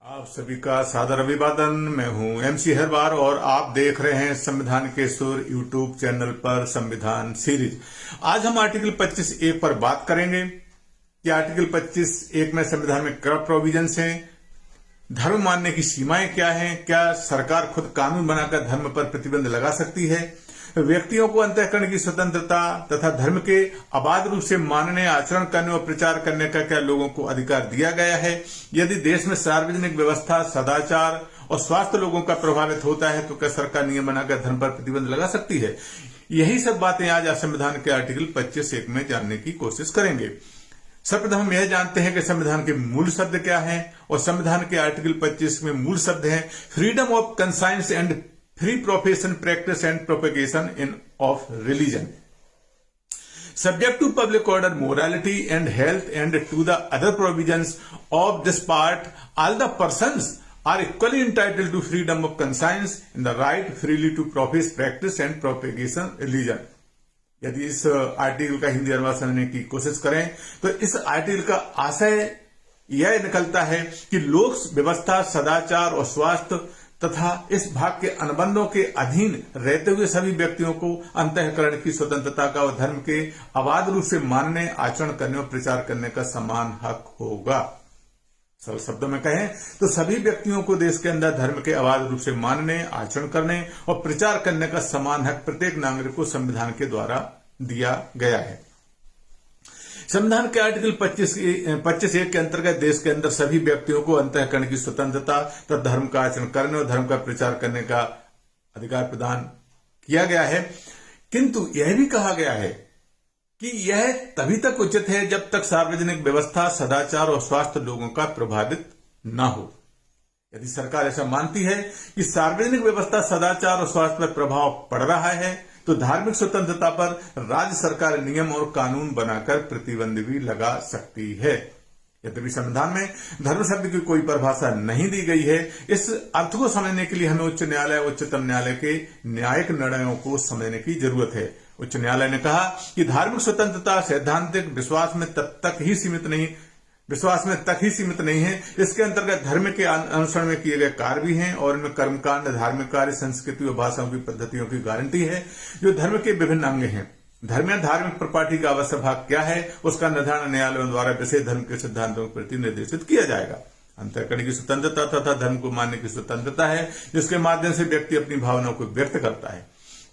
आप सभी का सादर अभिवादन। मैं हूं एमसी हरवार और आप देख रहे हैं संविधान के सुर यूट्यूब चैनल पर संविधान सीरीज। आज हम आर्टिकल 25(1) पर बात करेंगे कि आर्टिकल 25(1) में संविधान में क्या प्रोविजंस हैं, धर्म मानने की सीमाएं क्या हैं, क्या सरकार खुद कानून बनाकर धर्म पर प्रतिबंध लगा सकती है, व्यक्तियों को अंतःकरण की स्वतंत्रता तथा धर्म के अबाध रूप से मानने, आचरण करने और प्रचार करने का क्या लोगों को अधिकार दिया गया है, यदि देश में सार्वजनिक व्यवस्था, सदाचार और स्वास्थ्य लोगों का प्रभावित होता है तो क्या सरकार नियम बनाकर धर्म पर प्रतिबंध लगा सकती है। यही सब बातें आज संविधान के आर्टिकल 25(1) में जानने की कोशिश करेंगे। सर्वप्रथम हम यह जानते हैं कि संविधान के मूल शब्द क्या हैं, और संविधान के आर्टिकल 25 में मूल शब्द हैं freedom of conscience and free profession, practice and propagation of religion, subject to public order, morality and health, and to the other provisions of this part, all the persons are equally entitled to freedom of conscience and the right freely to profess, practice and propagation religion। यदि इस article का हिंदी अनुवाद समझने की कोशिश करें तो इस आर्टिकल का आशय यह निकलता है कि लोक व्यवस्था, सदाचार और स्वास्थ्य तथा इस भाग के अनुबंधों के अधीन रहते हुए सभी व्यक्तियों को अंतःकरण की स्वतंत्रता का और धर्म के अबाध रूप से मानने, आचरण करने और प्रचार करने का समान हक होगा। सरल शब्दों में कहें तो सभी व्यक्तियों को देश के अंदर धर्म के अबाध रूप से मानने, आचरण करने और प्रचार करने का समान हक प्रत्येक नागरिक को संविधान के द्वारा दिया गया है। संविधान के आर्टिकल 25(1) के अंतर्गत देश के अंदर सभी व्यक्तियों को अंतःकरण की स्वतंत्रता तथा धर्म का आचरण करने और धर्म का प्रचार करने का अधिकार प्रदान किया गया है, किंतु यह भी कहा गया है कि यह तभी तक उचित है जब तक सार्वजनिक व्यवस्था, सदाचार और स्वास्थ्य लोगों का प्रभावित न हो। यदि सरकार ऐसा मानती है कि सार्वजनिक व्यवस्था, सदाचार और स्वास्थ्य पर प्रभाव पड़ रहा है तो धार्मिक स्वतंत्रता पर राज्य सरकार नियम और कानून बनाकर प्रतिबंध भी लगा सकती है। यद्यपि संविधान में धर्म शब्द की कोई परिभाषा नहीं दी गई है, इस अर्थ को समझने के लिए हमें उच्च न्यायालय, उच्चतम न्यायालय के न्यायिक निर्णयों को समझने की जरूरत है। उच्च न्यायालय ने कहा कि धार्मिक स्वतंत्रता सैद्धांतिक विश्वास में तक ही सीमित नहीं है। इसके अंतर्गत धर्म के अनुसरण में किए गए कार्य भी हैं और इनमें कर्मकांड, धार्मिक कार्य, संस्कृति और भाषाओं की पद्धतियों की गारंटी है जो धर्म के विभिन्न अंग हैं। धर्म या धार्मिक प्रॉपर्टी का आवश्यक भाग क्या है, उसका निर्धारण न्यायालयों द्वारा विशेष धर्म के सिद्धांतों के प्रति निर्देशित किया जाएगा। अंतःकरण की स्वतंत्रता तथा धर्म को मानने की स्वतंत्रता है जिसके माध्यम से व्यक्ति अपनी भावनाओं को व्यक्त करता है।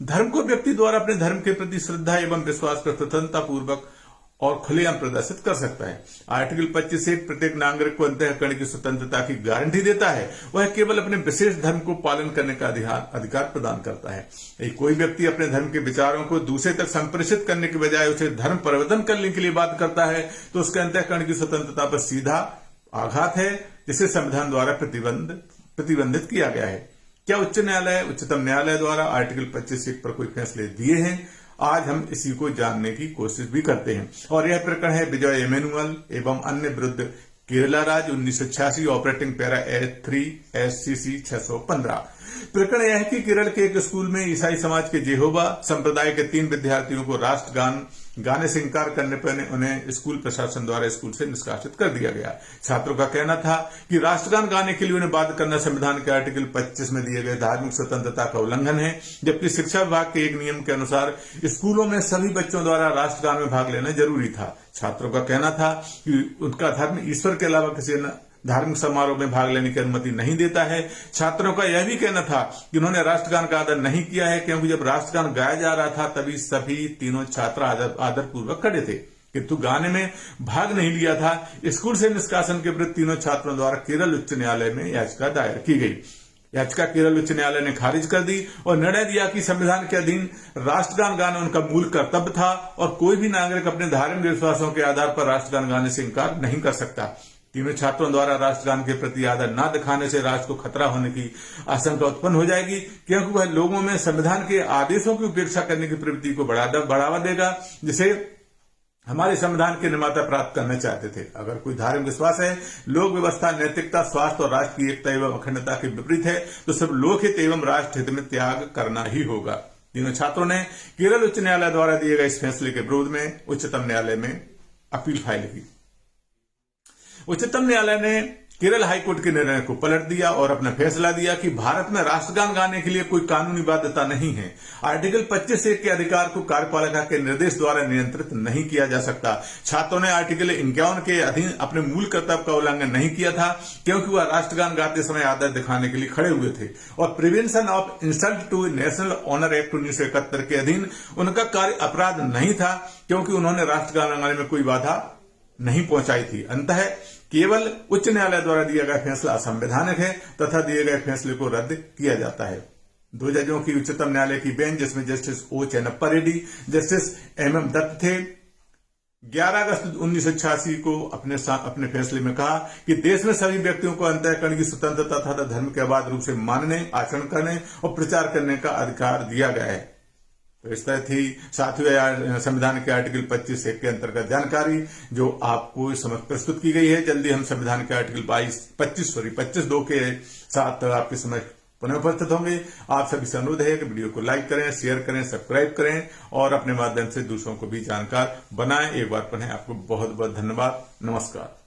धर्म को व्यक्ति द्वारा अपने धर्म के प्रति श्रद्धा एवं विश्वास को स्वतंत्रता पूर्वक और खुलेआम प्रदर्शित कर सकता है। आर्टिकल 25(1) प्रत्येक नागरिक को अंतःकरण की स्वतंत्रता की गारंटी देता है। वह केवल अपने विशेष धर्म को पालन करने का अधिकार प्रदान करता है। कोई व्यक्ति अपने धर्म के विचारों को दूसरे तक संप्रेषित करने के बजाय उसे धर्म परिवर्तन करने के लिए बात करता है तो उसके अंतःकरण की स्वतंत्रता पर सीधा आघात है, जिसे संविधान द्वारा प्रतिबंधित किया गया है। क्या उच्च न्यायालय, उच्चतम न्यायालय द्वारा आर्टिकल 25(1) पर कोई फैसले दिए हैं? आज हम इसी को जानने की कोशिश भी करते हैं, और यह प्रकरण है विजय एमेनुअल एवं अन्य विरुद्ध केरला राज्य 1986 ऑपरेटिंग पैरा A3 SCC 615। प्रकरण यह है कि केरल के एक स्कूल में ईसाई समाज के जेहोवा संप्रदाय के 3 विद्यार्थियों को राष्ट्रगान गाने से इंकार करने पर उन्हें स्कूल प्रशासन द्वारा स्कूल से निष्कासित कर दिया गया। छात्रों का कहना था कि राष्ट्रगान गाने के लिए उन्हें बाध्य करना संविधान के आर्टिकल 25 में दिए गए धार्मिक स्वतंत्रता का उल्लंघन है, जबकि शिक्षा विभाग के एक नियम के अनुसार स्कूलों में सभी बच्चों द्वारा राष्ट्रगान में भाग लेना जरूरी था। छात्रों का कहना था कि उनका धर्म ईश्वर के अलावा किसी धार्मिक समारोह में भाग लेने की अनुमति नहीं देता है। छात्रों का यह भी कहना था कि उन्होंने राष्ट्रगान का आदर नहीं किया है, क्योंकि जब राष्ट्रगान गाया जा रहा था तभी सभी तीनों छात्र आदर पूर्वक खड़े थे, किंतु गाने में भाग नहीं लिया था। स्कूल से निष्कासन के विरुद्ध तीनों छात्रों द्वारा केरल उच्च न्यायालय में याचिका दायर की गई। याचिका केरल उच्च न्यायालय ने खारिज कर दी और निर्णय दिया कि संविधान के अधीन राष्ट्रगान गाना उनका मूल कर्तव्य था और कोई भी नागरिक अपने धार्मिक विश्वासों के आधार पर राष्ट्रगान गाने से इंकार नहीं कर सकता। तीनों छात्रों द्वारा राष्ट्रगान के प्रति आदर न दिखाने से राष्ट्र को खतरा होने की आशंका उत्पन्न हो जाएगी, क्योंकि वह लोगों में संविधान के आदेशों की उपेक्षा करने की प्रवृत्ति को बढ़ावा देगा, जिसे हमारे संविधान के निर्माता प्राप्त करना चाहते थे। अगर कोई धार्मिक विश्वास है, लोक व्यवस्था, नैतिकता, स्वास्थ्य और राष्ट्र की एकता एवं अखंडता के विपरीत है तो सब लोकहित एवं राष्ट्र हित में त्याग करना ही होगा। तीनों छात्रों ने केरल उच्च न्यायालय द्वारा दिए गए इस फैसले के विरोध में उच्चतम न्यायालय में अपील फाइल की। उच्चतम न्यायालय ने केरल हाईकोर्ट के निर्णय को पलट दिया और अपना फैसला दिया कि भारत में राष्ट्रगान गाने के लिए कोई कानूनी बाध्यता नहीं है। आर्टिकल 25 के अधिकार को कार्यपालिका के निर्देश द्वारा नियंत्रित नहीं किया जा सकता। छात्रों ने आर्टिकल 51 के अधीन अपने मूल कर्तव्य का उल्लंघन नहीं किया था, क्योंकि वह राष्ट्रगान गाते समय आदर दिखाने के लिए खड़े हुए थे और prevention of insult to national honour act 1971 के अधीन उनका कार्य अपराध नहीं था, क्योंकि उन्होंने राष्ट्रगान गाने में कोई बाधा नहीं पहुंचाई थी। अंततः केवल उच्च न्यायालय द्वारा दिया गया फैसला असंवैधानिक है तथा दिए गए फैसले को रद्द किया जाता है। 2 जजों की उच्चतम न्यायालय की बेंच, जिसमें जस्टिस ओ चेन्नप्पा रेड्डी, जस्टिस एमएम दत्त थे, 11 अगस्त 1986 को अपने फैसले में कहा कि देश में सभी व्यक्तियों को अंतःकरण की स्वतंत्रता तथा धर्म के अबाध रूप से मानने, आचरण करने और प्रचार करने का अधिकार दिया गया है। तो इस तरह थी सातवें संविधान के आर्टिकल 25 के अंतर्गत जानकारी जो आपको समझ प्रस्तुत की गई है। जल्दी हम संविधान के आर्टिकल 25(2) के साथ आपके समझ पुनः उपस्थित होंगे। आप सभी से अनुरोध है कि वीडियो को लाइक करें, शेयर करें, सब्सक्राइब करें और अपने माध्यम से दूसरों को भी जानकार बनाएं। एक बार पुनः आपको बहुत बहुत धन्यवाद। नमस्कार।